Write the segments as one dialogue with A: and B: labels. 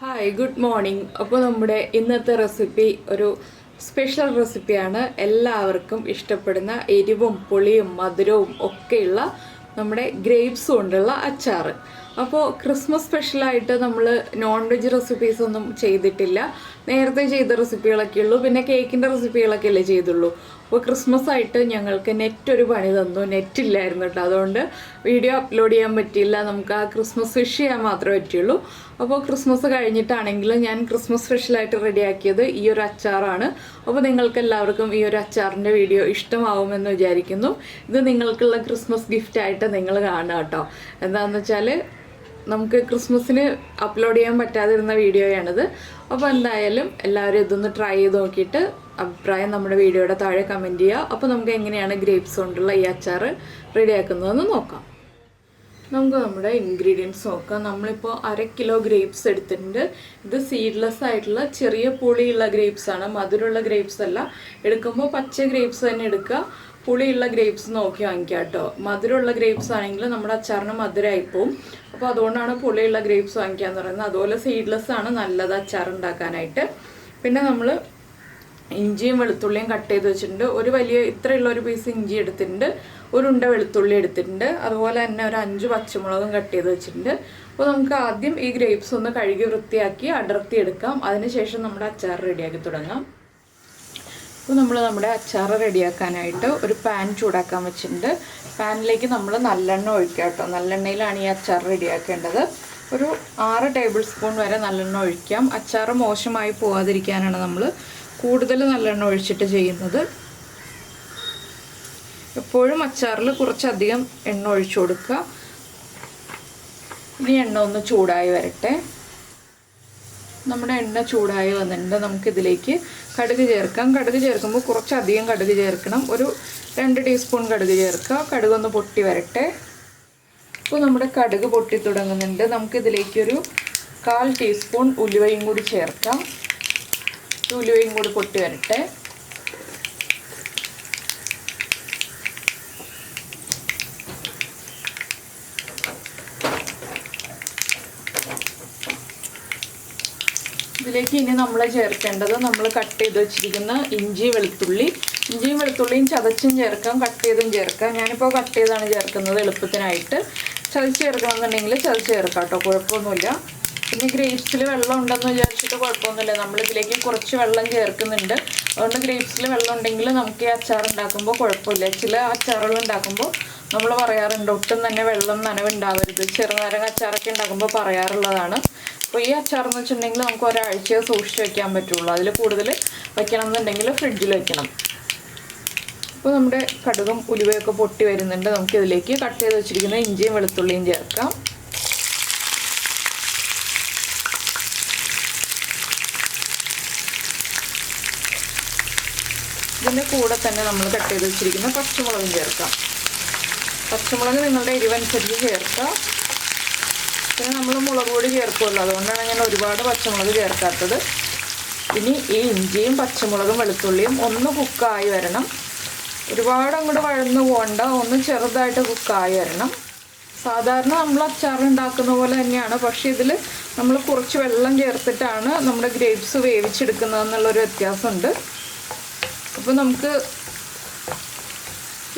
A: Hi good morning. അപ്പോൾ നമ്മുടെ ഇന്നത്തെ റെസിപ്പി ഒരു സ്പെഷ്യൽ റെസിപ്പിയാണ്. എല്ലാവർക്കും ഇഷ്ടപ്പെടുന്ന എരിവും പുളിയും മധുരവും ഒക്കെയുള്ള നമ്മുടെ ഗ്രേപ്സ് കൊണ്ടുള്ള അച്ചാർ. അപ്പോൾ ക്രിസ്മസ് സ്പെഷ്യലായിട്ട് നമ്മൾ നോൺ വെജ് റെസിപ്പീസ് ഒന്നും ചെയ്തിട്ടില്ല. നേരത്തെ ചെയ്ത റെസിപ്പികളൊക്കെ ഉള്ളൂ, പിന്നെ കേക്കിൻ്റെ റെസിപ്പികളൊക്കെ അല്ലേ ചെയ്തുള്ളൂ. അപ്പോൾ ക്രിസ്മസ് ആയിട്ട് ഞങ്ങൾക്ക് നെറ്റ് ഒരു പണി തന്നു. നെറ്റ് ഇല്ലായിരുന്നു കേട്ടോ, അതുകൊണ്ട് വീഡിയോ അപ്ലോഡ് ചെയ്യാൻ പറ്റിയില്ല. നമുക്ക് ആ ക്രിസ്മസ് വിഷ് ചെയ്യാൻ മാത്രമേ പറ്റുള്ളൂ. അപ്പോൾ ക്രിസ്മസ് കഴിഞ്ഞിട്ടാണെങ്കിലും ഞാൻ ക്രിസ്മസ് സ്പെഷ്യലായിട്ട് റെഡിയാക്കിയത് ഈ ഒരു അച്ചാറാണ്. അപ്പോൾ നിങ്ങൾക്ക് എല്ലാവർക്കും ഈ ഒരു അച്ചാറിൻ്റെ വീഡിയോ ഇഷ്ടമാവുമെന്ന് വിചാരിക്കുന്നു. ഇത് നിങ്ങൾക്കുള്ള ക്രിസ്മസ് ഗിഫ്റ്റായിട്ട് നിങ്ങൾ കാണുക കേട്ടോ. എന്താണെന്ന് വെച്ചാൽ നമുക്ക് ക്രിസ്മസിന് അപ്ലോഡ് ചെയ്യാൻ പറ്റാതിരുന്ന വീഡിയോയാണിത്. അപ്പോൾ എന്തായാലും എല്ലാവരും ഇതൊന്ന് ട്രൈ ചെയ്ത് നോക്കിയിട്ട് അഭിപ്രായം നമ്മുടെ വീഡിയോയുടെ താഴെ കമൻറ്റ് ചെയ്യുക. അപ്പോൾ നമുക്ക് എങ്ങനെയാണ് ഗ്രേപ്സ് കൊണ്ടുള്ള ഈ അച്ചാർ റെഡിയാക്കുന്നതെന്ന് നോക്കാം. നമുക്ക് നമ്മുടെ ഇൻഗ്രീഡിയൻസ് നോക്കാം. നമ്മളിപ്പോൾ 1/2 കിലോ ഗ്രേപ്സ് എടുത്തിട്ടുണ്ട്. ഇത് സീഡ്ലെസ് ആയിട്ടുള്ള ചെറിയ പുളിയുള്ള ഗ്രേപ്സ് ആണ്, മധുരമുള്ള ഗ്രേപ്സ് അല്ല. എടുക്കുമ്പോൾ പച്ച ഗ്രേപ്സ് തന്നെ എടുക്കുക. പുളിയുള്ള ഗ്രേപ്സ് നോക്കി വാങ്ങിക്കുക കേട്ടോ. മധുരമുള്ള ഗ്രേപ്സ് ആണെങ്കിൽ നമ്മുടെ അച്ചാറിന് മധുരമായിപ്പോവും. അപ്പോൾ അതുകൊണ്ടാണ് പുളിയുള്ള ഗ്രേപ്സ് വാങ്ങിക്കാന്ന് പറയുന്നത്. അതുപോലെ സീഡ്ലെസ് ആണ് നല്ലത് അച്ചാർ ഉണ്ടാക്കാനായിട്ട്. പിന്നെ നമ്മൾ ഇഞ്ചിയും വെളുത്തുള്ളിയും കട്ട് ചെയ്ത് വെച്ചിട്ടുണ്ട്. ഒരു വലിയ ഇത്രയുള്ള ഒരു പീസ് ഇഞ്ചി എടുത്തിട്ടുണ്ട്, ഒരു ഉണ്ട വെളുത്തുള്ളി എടുത്തിട്ടുണ്ട്. അതുപോലെ തന്നെ ഒരു 5 പച്ചമുളകും കട്ട് ചെയ്ത് വെച്ചിട്ടുണ്ട്. അപ്പോൾ നമുക്ക് ആദ്യം ഈ ഗ്രേപ്സ് ഒന്ന് കഴുകി വൃത്തിയാക്കി അടർത്തി എടുക്കാം. അതിനുശേഷം നമ്മുടെ അച്ചാർ റെഡിയാക്കി തുടങ്ങാം. അപ്പോൾ നമ്മൾ നമ്മുടെ അച്ചാർ റെഡിയാക്കാനായിട്ട് ഒരു പാൻ ചൂടാക്കാൻ വെച്ചിട്ടുണ്ട്. പാനിലേക്ക് നമ്മൾ നല്ലെണ്ണ ഒഴിക്കുക കേട്ടോ. നല്ലെണ്ണയിലാണ് ഈ അച്ചാർ റെഡിയാക്കേണ്ടത്. ഒരു 6 ടേബിൾ സ്പൂൺ വരെ നല്ലെണ്ണ ഒഴിക്കാം. അച്ചാർ മോശമായി പോകാതിരിക്കാനാണ് നമ്മൾ കൂടുതൽ നല്ലെണ്ണ ഒഴിച്ചിട്ട് ചെയ്യുന്നത്. എപ്പോഴും അച്ചാറിൽ കുറച്ചധികം എണ്ണ ഒഴിച്ചു കൊടുക്കുക. ഇനി എണ്ണ ഒന്ന് ചൂടായി വരട്ടെ. നമ്മുടെ എണ്ണ ചൂടായി വന്നിട്ടുണ്ട്. നമുക്കിതിലേക്ക് കടുക് ചേർക്കാം. കടുക് ചേർക്കുമ്പോൾ കുറച്ചധികം കടുക് ചേർക്കണം. ഒരു 2 ടീസ്പൂൺ കടുക് ചേർക്കുക. കടുകൊന്ന് പൊട്ടി വരട്ടെ. ഇപ്പോൾ നമ്മുടെ കടുക് പൊട്ടി തുടങ്ങുന്നുണ്ട്. നമുക്കിതിലേക്കൊരു 1/4 ടീസ്പൂൺ ഉലുവയും കൂടി ചേർക്കാം. ഉലുവയും കൂടി പൊട്ടി വരട്ടെ. ഇതിലേക്ക് ഇനി നമ്മൾ ചേർക്കേണ്ടത് നമ്മൾ കട്ട് ചെയ്ത് വെച്ചിരിക്കുന്ന ഇഞ്ചിയും വെളുത്തുള്ളിയും ചതച്ചും ചേർക്കാം, കട്ട് ചെയ്തും ചേർക്കാം. ഞാനിപ്പോൾ കട്ട് ചെയ്താണ് ചേർക്കുന്നത് എളുപ്പത്തിനായിട്ട്. ചതച്ച് ചേർക്കണമെന്നുണ്ടെങ്കിൽ ചതച്ച് ചേർക്കാം കേട്ടോ, കുഴപ്പമൊന്നുമില്ല. പിന്നെ ഗ്രേപ്സിൽ വെള്ളം ഉണ്ടെന്ന് വിചാരിച്ചിട്ട് കുഴപ്പമൊന്നുമില്ല. നമ്മളിതിലേക്ക് കുറച്ച് വെള്ളം ചേർക്കുന്നുണ്ട്. അതുകൊണ്ട് ഗ്രേപ്സിൽ വെള്ളം ഉണ്ടെങ്കിൽ നമുക്ക് ഈ അച്ചാർ ഉണ്ടാക്കുമ്പോൾ കുഴപ്പമില്ല. ചില അച്ചാറുകൾ ഉണ്ടാക്കുമ്പോൾ നമ്മൾ പറയാറുണ്ട് ഒട്ടും തന്നെ വെള്ളം നനവുണ്ടാവരുത്. ചെറുനാരങ്ങ അച്ചാറൊക്കെ ഉണ്ടാക്കുമ്പോൾ പറയാറുള്ളതാണ്. അപ്പോൾ ഈ അച്ചാർ എന്ന് വെച്ചിട്ടുണ്ടെങ്കിൽ നമുക്ക് ഒരാഴ്ച സൂക്ഷിച്ച് വയ്ക്കാൻ പറ്റുള്ളൂ. അതിൽ കൂടുതൽ വയ്ക്കണം എന്നുണ്ടെങ്കിൽ ഫ്രിഡ്ജിൽ വയ്ക്കണം. അപ്പോൾ നമ്മുടെ കടുകും ഉലുവയൊക്കെ പൊട്ടി വരുന്നുണ്ട്. നമുക്കിതിലേക്ക് കട്ട് ചെയ്ത് വെച്ചിരിക്കുന്ന ഇഞ്ചിയും വെളുത്തുള്ളിയും ചേർക്കാം. ഇതിൻ്റെ കൂടെ തന്നെ നമ്മൾ കട്ട് ചെയ്ത് വെച്ചിരിക്കുന്ന പച്ചമുളകും ചേർക്കാം. പച്ചമുളക് നിങ്ങളുടെ എരിവനുസരിച്ച് ചേർക്കാം. പിന്നെ നമ്മൾ മുളക് പൊടി ചേർക്കുമല്ലോ, അതുകൊണ്ടാണ് ഞാൻ ഒരുപാട് പച്ചമുളക് ചേർക്കാത്തത്. ഇനി ഈ ഇഞ്ചിയും പച്ചമുളകും വെളുത്തുള്ളിയും ഒന്ന് കുക്കായി വരണം. ഒരുപാട് അങ്ങോട്ട് വഴന്നു പോകണ്ട, ഒന്ന് ചെറുതായിട്ട് കുക്കായി വരണം. സാധാരണ നമ്മൾ അച്ചാർ ഉണ്ടാക്കുന്ന പോലെ തന്നെയാണ്, പക്ഷേ ഇതിൽ നമ്മൾ കുറച്ച് വെള്ളം ചേർത്തിട്ടാണ് നമ്മുടെ ഗ്രേപ്സ് വേവിച്ചെടുക്കുന്നതെന്നുള്ളൊരു വ്യത്യാസമുണ്ട്. അപ്പോൾ നമുക്ക്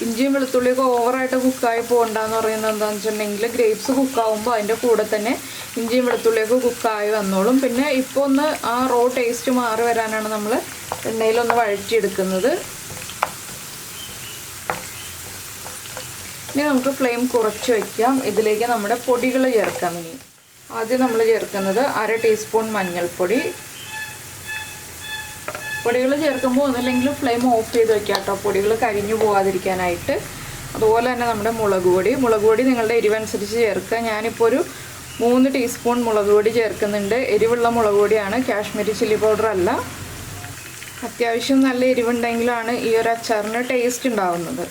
A: ഇഞ്ചിയും വെളുത്തുള്ളിയൊക്കെ ഓവറായിട്ട് കുക്കായി പോകണ്ടെന്ന് പറയുന്നത് എന്താണെന്ന് വെച്ചിട്ടുണ്ടെങ്കിൽ ഗ്രേപ്സ് കുക്കാവുമ്പോൾ അതിൻ്റെ കൂടെ തന്നെ ഇഞ്ചിയും വെളുത്തുള്ളിയൊക്കെ കുക്കായി വന്നോളും. പിന്നെ ഇപ്പോൾ ഒന്ന് ആ റോ ടേസ്റ്റ് മാറി വരാനാണ് നമ്മൾ എണ്ണയിലൊന്ന് വഴറ്റിയെടുക്കുന്നത്. ഇനി നമുക്ക് ഫ്ലെയിം കുറച്ച് വയ്ക്കാം. ഇതിലേക്ക് നമ്മുടെ പൊടികൾ ചേർക്കാം. ഇനി ആദ്യം നമ്മൾ ചേർക്കുന്നത് 1/2 ടീസ്പൂൺ മഞ്ഞൾപ്പൊടി. പൊടികൾ ചേർക്കുമ്പോൾ ഒന്നുമില്ലെങ്കിൽ ഫ്ലെയിം ഓഫ് ചെയ്ത് വയ്ക്കാം കേട്ടോ, പൊടികൾ കരിഞ്ഞു പോകാതിരിക്കാനായിട്ട്. അതുപോലെ തന്നെ നമ്മുടെ മുളക് പൊടി നിങ്ങളുടെ എരിവനുസരിച്ച് ചേർക്കുക. ഞാനിപ്പോൾ ഒരു 3 ടീസ്പൂൺ മുളക് പൊടി ചേർക്കുന്നുണ്ട്. എരിവുള്ള മുളക് പൊടിയാണ്, കാശ്മീരി ചില്ലി പൗഡർ അല്ല. അത്യാവശ്യം നല്ല എരിവുണ്ടെങ്കിലാണ് ഈ ഒരു അച്ചാറിന് ടേസ്റ്റ് ഉണ്ടാവുന്നത്.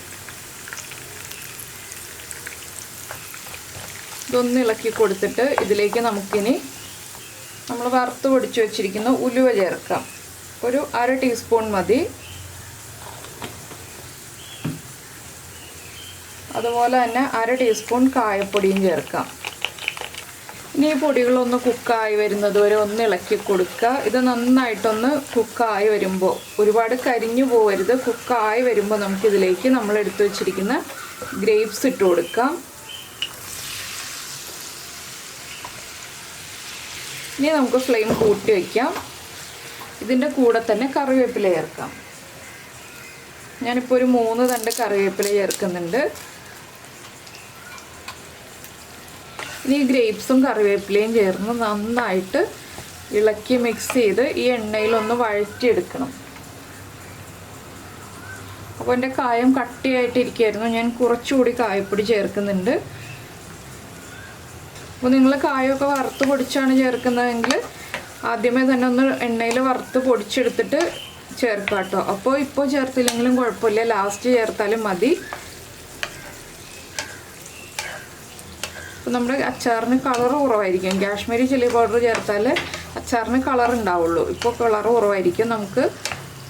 A: ഇതൊന്ന് ഇളക്കി കൊടുത്തിട്ട് ഇതിലേക്ക് നമുക്കിനി നമ്മൾ വറുത്ത് പൊടിച്ച് വെച്ചിരിക്കുന്ന ഉലുവ ചേർക്കാം. ഒരു 1/2 ടീസ്പൂൺ മതി. അതുപോലെ തന്നെ 1/2 ടീസ്പൂൺ കായപ്പൊടിയും ചേർക്കാം. ഇനി ഈ പൊടികളൊന്ന് കുക്കായി വരുന്നത് വരെ ഒന്ന് ഇളക്കി കൊടുക്കുക. ഇത് നന്നായിട്ടൊന്ന് കുക്കായി വരുമ്പോൾ, ഒരുപാട് കരിഞ്ഞു പോകരുത്, കുക്കായി വരുമ്പോൾ നമുക്കിതിലേക്ക് നമ്മൾ എടുത്തു വെച്ചിരിക്കുന്ന ഗ്രേപ്സ് ഇട്ട് കൊടുക്കാം. ഇനി നമുക്ക് ഫ്ലെയിം കൂട്ടി വയ്ക്കാം. ഇതിൻ്റെ കൂടെ തന്നെ കറിവേപ്പില ചേർക്കാം. ഞാനിപ്പോൾ ഒരു 3 തണ്ട് കറിവേപ്പില ചേർക്കുന്നുണ്ട്. ഇനി ഗ്രേപ്സും കറിവേപ്പിലയും ചേർന്ന് നന്നായിട്ട് ഇളക്കി മിക്സ് ചെയ്ത് ഈ എണ്ണയിലൊന്ന് വഴറ്റിയെടുക്കണം. അപ്പോൾ എൻ്റെ കായം കട്ടിയായിട്ടിരിക്കുകയായിരുന്നു, ഞാൻ കുറച്ചുകൂടി കായപ്പൊടി ചേർക്കുന്നുണ്ട്. അപ്പോൾ നിങ്ങൾ കായമൊക്കെ വറുത്ത് പൊടിച്ചാണ് ചേർക്കുന്നതെങ്കിൽ ആദ്യമേ തന്നെ ഒന്ന് എണ്ണയിൽ വറുത്ത് പൊടിച്ചെടുത്തിട്ട് ചേർക്കാം കേട്ടോ. അപ്പോൾ ഇപ്പോൾ ചേർത്തില്ലെങ്കിലും കുഴപ്പമില്ല, ലാസ്റ്റ് ചേർത്താലും മതി. അപ്പോൾ നമ്മുടെ അച്ചാറിന് കളർ കുറവായിരിക്കും. കാശ്മീരി ചില്ലി പൗഡർ ചേർത്താൽ അച്ചാറിന് കളർ ഉണ്ടാവുള്ളൂ. ഇപ്പോൾ കളർ കുറവായിരിക്കും. നമുക്ക്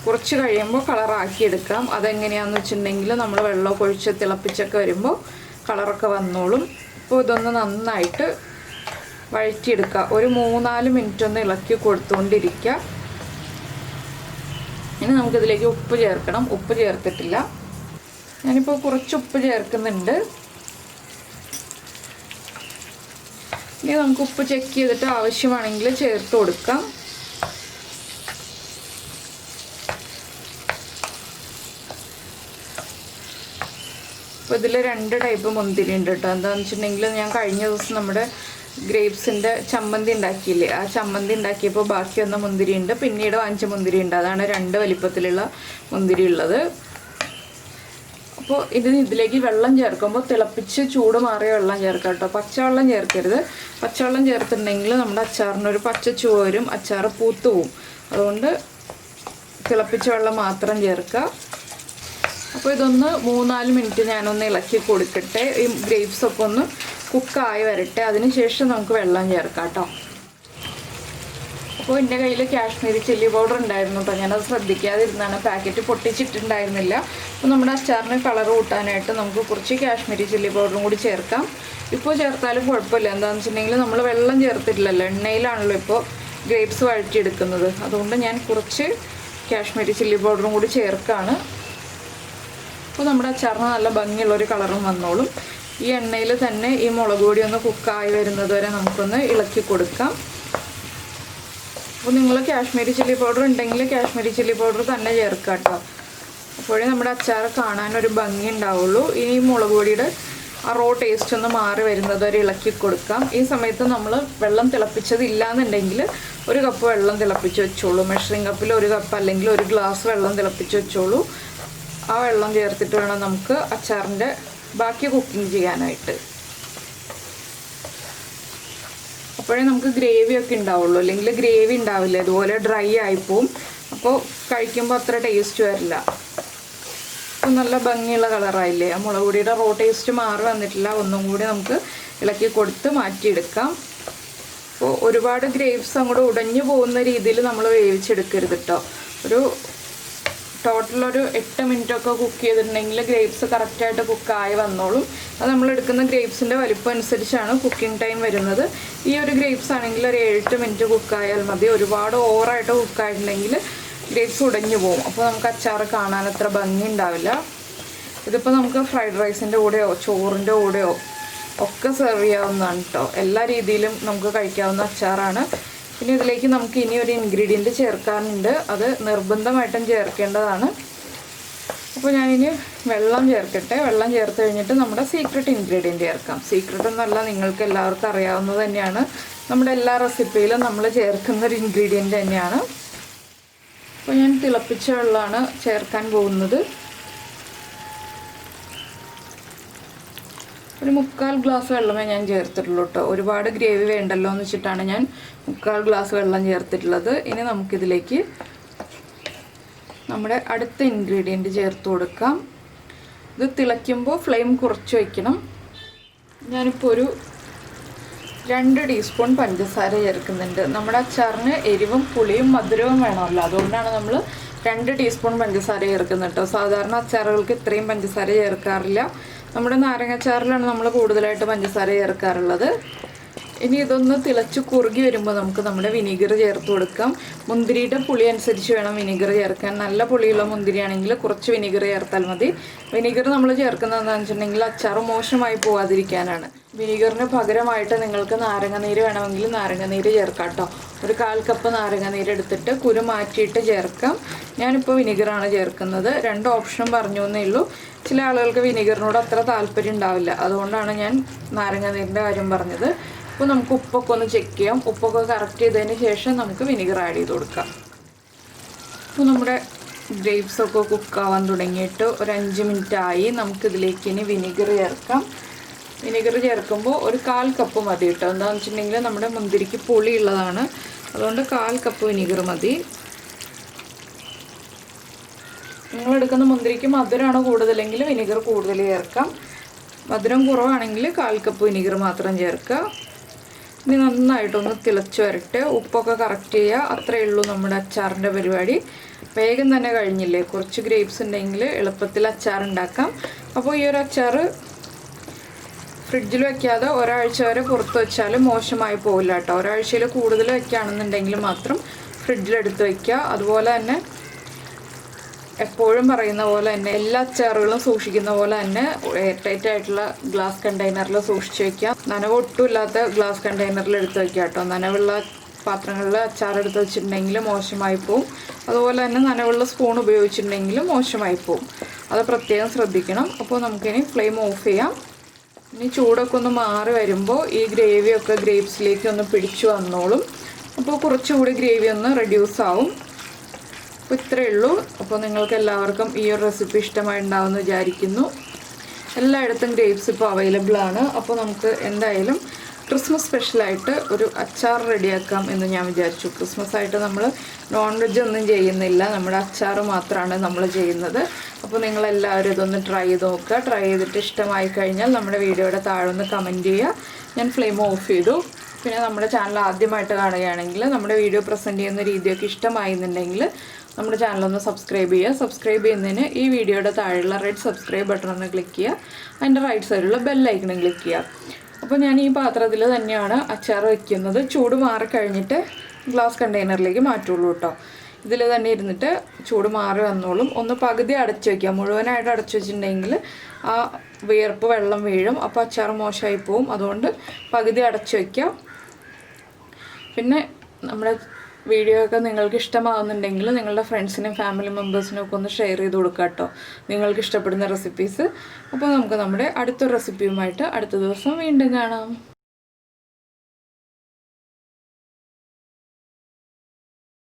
A: കുറച്ച് കഴിയുമ്പോൾ കളറാക്കിയെടുക്കാം. അതെങ്ങനെയാണെന്ന് വെച്ചിട്ടുണ്ടെങ്കിൽ നമ്മൾ വെള്ളമൊക്കെ ഒഴിച്ച് തിളപ്പിച്ചൊക്കെ വരുമ്പോൾ കളറൊക്കെ വന്നോളും. ഇപ്പോൾ ഇതൊന്ന് നന്നായിട്ട് വഴറ്റിയെടുക്കുക. ഒരു 3-4 മിനിറ്റ് ഒന്ന് ഇളക്കി കൊടുത്തുകൊണ്ടിരിക്കുക. ഇനി നമുക്കിതിലേക്ക് ഉപ്പ് ചേർക്കണം. ഉപ്പ് ചേർത്തിട്ടില്ല. ഞാനിപ്പോൾ കുറച്ച് ഉപ്പ് ചേർക്കുന്നുണ്ട്. ഇനി നമുക്ക് ഉപ്പ് ചെക്ക് ചെയ്തിട്ട് ആവശ്യമാണെങ്കിൽ ചേർത്ത് കൊടുക്കാം. അപ്പോൾ ഇതിൽ 2 ടൈപ്പ് മുന്തിരി ഉണ്ട് കേട്ടോ. എന്താണെന്ന് വെച്ചിട്ടുണ്ടെങ്കിൽ ഞാൻ കഴിഞ്ഞ ദിവസം നമ്മുടെ ഗ്രേപ്സിൻ്റെ ചമ്മന്തി ഉണ്ടാക്കിയില്ലേ, ആ ചമ്മന്തി ഉണ്ടാക്കിയപ്പോൾ ബാക്കി വന്ന മുന്തിരി ഉണ്ട്, പിന്നീട് വാങ്ങിച്ച മുന്തിരി ഉണ്ട്. അതാണ് 2 വലിപ്പത്തിലുള്ള മുന്തിരി ഉള്ളത്. അപ്പോൾ ഇതിലേക്ക് വെള്ളം ചേർക്കുമ്പോൾ തിളപ്പിച്ച് ചൂട് മാറിയ വെള്ളം ചേർക്കാം കേട്ടോ. പച്ചവെള്ളം ചേർക്കരുത്. പച്ചവെള്ളം ചേർത്തിട്ടുണ്ടെങ്കിൽ നമ്മുടെ അച്ചാറിനൊരു പച്ച ചുവ വരും, അച്ചാർ പൂത്തു പോവും. അതുകൊണ്ട് തിളപ്പിച്ച വെള്ളം മാത്രം ചേർക്കുക. അപ്പോൾ ഇതൊന്ന് 3-4 മിനിറ്റ് ഞാനൊന്ന് ഇളക്കി കൊടുക്കട്ടെ. ഈ ഗ്രേപ്സൊക്കെ ഒന്ന് കുക്കായി വരട്ടെ. അതിന് ശേഷം നമുക്ക് വെള്ളം ചേർക്കാം കേട്ടോ. അപ്പോൾ എൻ്റെ കയ്യിൽ കാശ്മീരി ചില്ലി പൗഡർ ഉണ്ടായിരുന്നു കേട്ടോ. ഞാനത് ശ്രദ്ധിക്കാതിരുന്നാണ്, പാക്കറ്റ് പൊട്ടിച്ചിട്ടുണ്ടായിരുന്നില്ല. അപ്പോൾ നമ്മുടെ അച്ചാറിന് കളർ കൂട്ടാനായിട്ട് നമുക്ക് കുറച്ച് കാശ്മീരി ചില്ലി പൗഡറും കൂടി ചേർക്കാം. ഇപ്പോൾ ചേർത്താലും കുഴപ്പമില്ല. എന്താണെന്ന് വെച്ചിട്ടുണ്ടെങ്കിൽ നമ്മൾ വെള്ളം ചേർത്തിട്ടില്ലല്ലോ, എണ്ണയിലാണല്ലോ ഇപ്പോൾ ഗ്രേപ്സ് വഴറ്റിയെടുക്കുന്നത്. അതുകൊണ്ട് ഞാൻ കുറച്ച് കാശ്മീരി ചില്ലി പൗഡറും കൂടി ചേർക്കുകയാണ്. അപ്പോൾ നമ്മുടെ അച്ചാറിന് നല്ല ഭംഗിയുള്ളൊരു കളറും വന്നോളും. ഈ എണ്ണയിൽ തന്നെ ഈ മുളക് പൊടി ഒന്ന് കുക്കായി വരുന്നത് വരെ നമുക്കൊന്ന് ഇളക്കി കൊടുക്കാം. അപ്പോൾ നിങ്ങൾ കാശ്മീരി ചില്ലി പൗഡർ ഉണ്ടെങ്കിൽ കാശ്മീരി ചില്ലി പൗഡർ തന്നെ ചേർക്കുക കേട്ടോ. അപ്പോഴേ നമ്മുടെ അച്ചാർ കാണാനൊരു ഭംഗി ഉണ്ടാവുള്ളൂ. ഈ മുളക് പൊടിയുടെ ആ റോ ടേസ്റ്റ് ഒന്ന് മാറി വരുന്നത് വരെ ഇളക്കി കൊടുക്കാം. ഈ സമയത്ത് നമ്മൾ വെള്ളം തിളപ്പിച്ചതില്ല എന്നുണ്ടെങ്കിൽ 1 കപ്പ് വെള്ളം തിളപ്പിച്ച് വെച്ചോളൂ. മെഷറിംഗ് കപ്പിൽ 1 കപ്പ് അല്ലെങ്കിൽ 1 ഗ്ലാസ് വെള്ളം തിളപ്പിച്ച് വെച്ചോളൂ. ആ വെള്ളം ചേർത്തിട്ട് വേണം നമുക്ക് അച്ചാറിൻ്റെ ബാക്കി കുക്കിംഗ് ചെയ്യാനായിട്ട്. അപ്പോഴേ നമുക്ക് ഗ്രേവിയൊക്കെ ഉണ്ടാവുള്ളൂ, അല്ലെങ്കിൽ ഗ്രേവി ഉണ്ടാവില്ല, ഇതുപോലെ ഡ്രൈ ആയിപ്പോവും. അപ്പോൾ കഴിക്കുമ്പോൾ അത്ര ടേസ്റ്റ് വരില്ല. അപ്പോൾ നല്ല ഭംഗിയുള്ള കളറായില്ലേ, ആ മുളക് പൊടിയുടെ റോ ടേസ്റ്റ് മാറി വന്നിട്ടില്ല. ഒന്നും കൂടി നമുക്ക് ഇളക്കി കൊടുത്ത് മാറ്റിയെടുക്കാം. അപ്പോൾ ഒരുപാട് ഗ്രേപ്സ് അങ്ങോട്ട് ഉടഞ്ഞു പോകുന്ന രീതിയിൽ നമ്മൾ വേവിച്ചെടുക്കരുത് കേട്ടോ. ടോട്ടലൊരു 8 മിനിറ്റൊക്കെ കുക്ക് ചെയ്തിട്ടുണ്ടെങ്കിൽ ഗ്രേപ്സ് കറക്റ്റായിട്ട് കുക്കായി വന്നോളും. അത് നമ്മൾ എടുക്കുന്ന ഗ്രേപ്സിൻ്റെ വലിപ്പം അനുസരിച്ചാണ് കുക്കിംഗ് ടൈം വരുന്നത്. ഈ ഒരു ഗ്രേപ്സ് ആണെങ്കിൽ ഒരു 7-8 മിനിറ്റ് കുക്കായാൽ മതി. ഒരുപാട് ഓവറായിട്ട് കുക്കായിട്ടുണ്ടെങ്കിൽ ഗ്രേപ്സ് ഉടഞ്ഞു പോകും. അപ്പോൾ നമുക്ക് അച്ചാർ കാണാൻ അത്ര ഭംഗി ഉണ്ടാവില്ല. ഇതിപ്പോൾ നമുക്ക് ഫ്രൈഡ് റൈസിൻ്റെ കൂടെയോ ചോറിൻ്റെ കൂടെയോ ഒക്കെ സെർവ് ചെയ്യാവുന്നതാണ് കേട്ടോ. എല്ലാ രീതിയിലും നമുക്ക് കഴിക്കാവുന്ന അച്ചാറാണ്. പിന്നെ ഇതിലേക്ക് നമുക്ക് ഇനി ഒരു ഇൻഗ്രീഡിയൻറ്റ് ചേർക്കാനുണ്ട്. അത് നിർബന്ധമായിട്ടും ചേർക്കേണ്ടതാണ്. അപ്പോൾ ഞാനിനി വെള്ളം ചേർക്കട്ടെ. വെള്ളം ചേർത്ത് കഴിഞ്ഞിട്ട് നമ്മുടെ സീക്രട്ട് ഇൻഗ്രീഡിയൻറ്റ് ചേർക്കാം. സീക്രട്ട് എന്നല്ല, നിങ്ങൾക്ക് എല്ലാവർക്കും അറിയാവുന്നത് തന്നെയാണ്. നമ്മുടെ എല്ലാ റെസിപ്പിയിലും നമ്മൾ ചേർക്കുന്നൊരു ഇൻഗ്രീഡിയൻറ്റ് തന്നെയാണ്. അപ്പോൾ ഞാൻ തിളപ്പിച്ച വെള്ളമാണ് ചേർക്കാൻ പോകുന്നത്. ഒരു 3/4 ഗ്ലാസ് വെള്ളമേ ഞാൻ ചേർത്തിട്ടുള്ളൂ കേട്ടോ. ഒരുപാട് ഗ്രേവി വേണ്ടല്ലോ എന്ന് വെച്ചിട്ടാണ് ഞാൻ 3/4 ഗ്ലാസ് വെള്ളം ചേർത്തിട്ടുള്ളത്. ഇനി നമുക്കിതിലേക്ക് നമ്മുടെ അടുത്ത ഇൻഗ്രീഡിയൻറ്റ് ചേർത്ത് കൊടുക്കാം. ഇത് തിളയ്ക്കുമ്പോൾ ഫ്ലെയിം കുറച്ച് വയ്ക്കണം. ഞാനിപ്പോൾ ഒരു 2 ടീസ്പൂൺ പഞ്ചസാര ചേർക്കുന്നുണ്ട്. നമ്മുടെ അച്ചാറിന് എരിവും പുളിയും മധുരവും വേണമല്ലോ, അതുകൊണ്ടാണ് നമ്മൾ 2 ടീസ്പൂൺ പഞ്ചസാര ചേർക്കുന്നത് കേട്ടോ. സാധാരണ അച്ചാറുകൾക്ക് ഇത്രയും പഞ്ചസാര ചേർക്കാറില്ല. നമ്മുടെ നാരങ്ങ അച്ചാറിലാണ് നമ്മൾ കൂടുതലായിട്ട് പഞ്ചസാര ചേർക്കാറുള്ളത്. ഇനി ഇതൊന്ന് തിളച്ച് കുറുകി വരുമ്പോൾ നമുക്ക് നമ്മുടെ വിനീഗർ ചേർത്ത് കൊടുക്കാം. മുന്തിരിയുടെ പുളി അനുസരിച്ച് വേണം വിനീഗർ ചേർക്കാൻ. നല്ല പുളിയുള്ള മുന്തിരിയാണെങ്കിൽ കുറച്ച് വിനീഗർ ചേർത്താൽ മതി. വിനീഗർ നമ്മൾ ചേർക്കുന്നത് എന്താണെന്ന് വെച്ചിട്ടുണ്ടെങ്കിൽ അച്ചാർ മോശമായി പോകാതിരിക്കാനാണ്. വിനീഗറിന് പകരമായിട്ട് നിങ്ങൾക്ക് നാരങ്ങനീര് വേണമെങ്കിൽ നാരങ്ങനീര് ചേർക്കാം കേട്ടോ. ഒരു 1/4 കപ്പ് നാരങ്ങനീര് എടുത്തിട്ട് കുരു മാറ്റിയിട്ട് ചേർക്കാം. ഞാനിപ്പോൾ വിനീഗറാണ് ചേർക്കുന്നത്. 2 ഓപ്ഷനും പറഞ്ഞു എന്നേ ഉള്ളൂ. ചില ആളുകൾക്ക് വിനീഗറിനോട് അത്ര താല്പര്യം ഉണ്ടാവില്ല, അതുകൊണ്ടാണ് ഞാൻ നാരങ്ങനീരിൻ്റെ കാര്യം പറഞ്ഞത്. അപ്പോൾ നമുക്ക് ഉപ്പൊക്കെ ഒന്ന് ചെക്ക് ചെയ്യാം. ഉപ്പൊക്കെ കറക്റ്റ് ചെയ്തതിന് ശേഷം നമുക്ക് വിനീഗർ ആഡ് ചെയ്ത് കൊടുക്കാം. അപ്പോൾ നമ്മുടെ ഗ്രേപ്സൊക്കെ കുക്കാവാൻ തുടങ്ങിയിട്ട് ഒരു 5 മിനിറ്റ് ആയി. നമുക്കിതിലേക്ക് ഇനി വിനീഗർ ചേർക്കാം. വിനീഗർ ചേർക്കുമ്പോൾ ഒരു 1/4 കപ്പ് മതി കേട്ടോ. എന്താണെന്ന് വെച്ചിട്ടുണ്ടെങ്കിൽ നമ്മുടെ മുന്തിരിക്ക് പുളിയുള്ളതാണ്, അതുകൊണ്ട് 1/4 കപ്പ് വിനീഗർ മതി. നിങ്ങളെടുക്കുന്ന മുന്തിരിക്ക് മധുരമാണോ കൂടുതലെങ്കിൽ വിനീഗർ കൂടുതൽ ചേർക്കാം. മധുരം കുറവാണെങ്കിൽ 1/4 കപ്പ് വിനീഗർ മാത്രം ചേർക്കുക. ഇനി നന്നായിട്ടൊന്ന് തിളച്ച് വരട്ടെ. ഉപ്പൊക്കെ കറക്റ്റ് ചെയ്യുക. അത്രയേ ഉള്ളൂ നമ്മുടെ അച്ചാറിൻ്റെ പരിപാടി. വേഗം തന്നെ കഴിഞ്ഞില്ലേ. കുറച്ച് ഗ്രേപ്സ് ഉണ്ടെങ്കിൽ എളുപ്പത്തിൽ അച്ചാർ ഉണ്ടാക്കാം. അപ്പോൾ ഈ ഒരു അച്ചാർ ഫ്രിഡ്ജിൽ വെക്കാതെ ഒരാഴ്ച വരെ പുറത്ത് വെച്ചാൽ മോശമായി പോകില്ല കേട്ടോ. ഒരാഴ്ചയിൽ കൂടുതൽ വെക്കുകയാണെന്നുണ്ടെങ്കിൽ മാത്രം ഫ്രിഡ്ജിലെടുത്ത് വയ്ക്കുക. അതുപോലെ തന്നെ എപ്പോഴും പറയുന്ന പോലെ തന്നെ എല്ലാ അച്ചാറുകളും സൂക്ഷിക്കുന്ന പോലെ തന്നെ എയർ ടൈറ്റ് ആയിട്ടുള്ള ഗ്ലാസ് കണ്ടെയ്നറിൽ സൂക്ഷിച്ച് വയ്ക്കുക. നനവ് ഒട്ടും ഇല്ലാത്ത ഗ്ലാസ് കണ്ടെയ്നറിൽ എടുത്ത് വയ്ക്കുക കേട്ടോ. നനവുള്ള പാത്രങ്ങളിൽ അച്ചാർ എടുത്ത് വെച്ചിട്ടുണ്ടെങ്കിൽ മോശമായി പോവും. അതുപോലെ തന്നെ നനവുള്ള സ്പൂൺ ഉപയോഗിച്ചിട്ടുണ്ടെങ്കിൽ മോശമായി പോവും. അത് പ്രത്യേകം ശ്രദ്ധിക്കണം. അപ്പോൾ നമുക്കിനി ഫ്ലെയിം ഓഫ് ചെയ്യാം. ഇനി ചൂടൊക്കെ ഒന്ന് മാറി വരുമ്പോൾ ഈ ഗ്രേവിയൊക്കെ ഗ്രേപ്സിലേക്ക് ഒന്ന് പിടിച്ചു വന്നോളും. അപ്പോൾ കുറച്ചുകൂടി ഗ്രേവി ഒന്ന് റെഡ്യൂസ് ആവും. അപ്പോൾ ഇത്രയേ ഉള്ളൂ. അപ്പോൾ നിങ്ങൾക്ക് എല്ലാവർക്കും ഈ ഒരു റെസിപ്പി ഇഷ്ടമായിട്ടുണ്ടാവുമെന്ന് വിചാരിക്കുന്നു. എല്ലായിടത്തും ഗ്രേപ്സ് ഇപ്പോൾ അവൈലബിൾ ആണ്. അപ്പോൾ നമുക്ക് എന്തായാലും ക്രിസ്മസ് സ്പെഷ്യലായിട്ട് ഒരു അച്ചാർ റെഡിയാക്കാം എന്ന് ഞാൻ വിചാരിച്ചു. ക്രിസ്മസ് ആയിട്ട് നമ്മൾ നോൺ വെജ് ഒന്നും ചെയ്യുന്നില്ല, നമ്മുടെ അച്ചാർ മാത്രമാണ് നമ്മൾ ചെയ്യുന്നത്. അപ്പോൾ നിങ്ങളെല്ലാവരും ഇതൊന്ന് ട്രൈ ചെയ്ത് നോക്കുക. ട്രൈ ചെയ്തിട്ട് ഇഷ്ടമായി കഴിഞ്ഞാൽ നമ്മുടെ വീഡിയോയുടെ താഴെ ഒന്ന് കമൻറ്റ് ചെയ്യുക. ഞാൻ ഫ്ലെയിം ഓഫ് ചെയ്തു. പിന്നെ നമ്മുടെ ചാനൽ ആദ്യമായിട്ട് കാണുകയാണെങ്കിൽ നമ്മുടെ വീഡിയോ പ്രസൻറ്റ് ചെയ്യുന്ന രീതിയൊക്കെ ഇഷ്ടമായിരുന്നുണ്ടെങ്കിൽ നമ്മുടെ ചാനലൊന്ന് സബ്സ്ക്രൈബ് ചെയ്യുക. സബ്സ്ക്രൈബ് ചെയ്യുന്നതിന് ഈ വീഡിയോയുടെ താഴെയുള്ള റെഡ് സബ്സ്ക്രൈബ് ബട്ടൺ ഒന്ന് ക്ലിക്ക് ചെയ്യുക. അതിൻ്റെ റൈറ്റ് സൈഡിലുള്ള ബെല്ലൈക്കണും ക്ലിക്ക് ചെയ്യുക. അപ്പോൾ ഞാൻ ഈ പാത്രത്തിൽ തന്നെയാണ് അച്ചാർ വയ്ക്കുന്നത്. ചൂട് മാറിക്കഴിഞ്ഞിട്ട് ഗ്ലാസ് കണ്ടെയ്നറിലേക്ക് മാറ്റുള്ളൂ കേട്ടോ. ഇതിൽ തന്നെ ഇരുന്നിട്ട് ചൂട് മാറി വന്നോളും. ഒന്ന് പകുതി അടച്ചു വയ്ക്കുക. മുഴുവനായിട്ട് അടച്ചു വെച്ചിട്ടുണ്ടെങ്കിൽ ആ വിയർപ്പ് വെള്ളം വീഴും. അപ്പോൾ അച്ചാർ മോശമായി പോവും. അതുകൊണ്ട് പകുതി അടച്ചു വയ്ക്കുക. പിന്നെ നമ്മുടെ വീഡിയോ ഒക്കെ നിങ്ങൾക്ക് ഇഷ്ടമാകുന്നുണ്ടെങ്കിൽ നിങ്ങളുടെ ഫ്രണ്ട്സിനും ഫാമിലി മെമ്പേഴ്സിനും ഒക്കെ ഒന്ന് ഷെയർ ചെയ്ത് കൊടുക്കുക കേട്ടോ, നിങ്ങൾക്ക് ഇഷ്ടപ്പെടുന്ന റെസിപ്പീസ്. അപ്പോൾ നമുക്ക് നമ്മുടെ അടുത്ത റെസിപ്പിയുമായിട്ട് അടുത്ത ദിവസം വീണ്ടും കാണാം.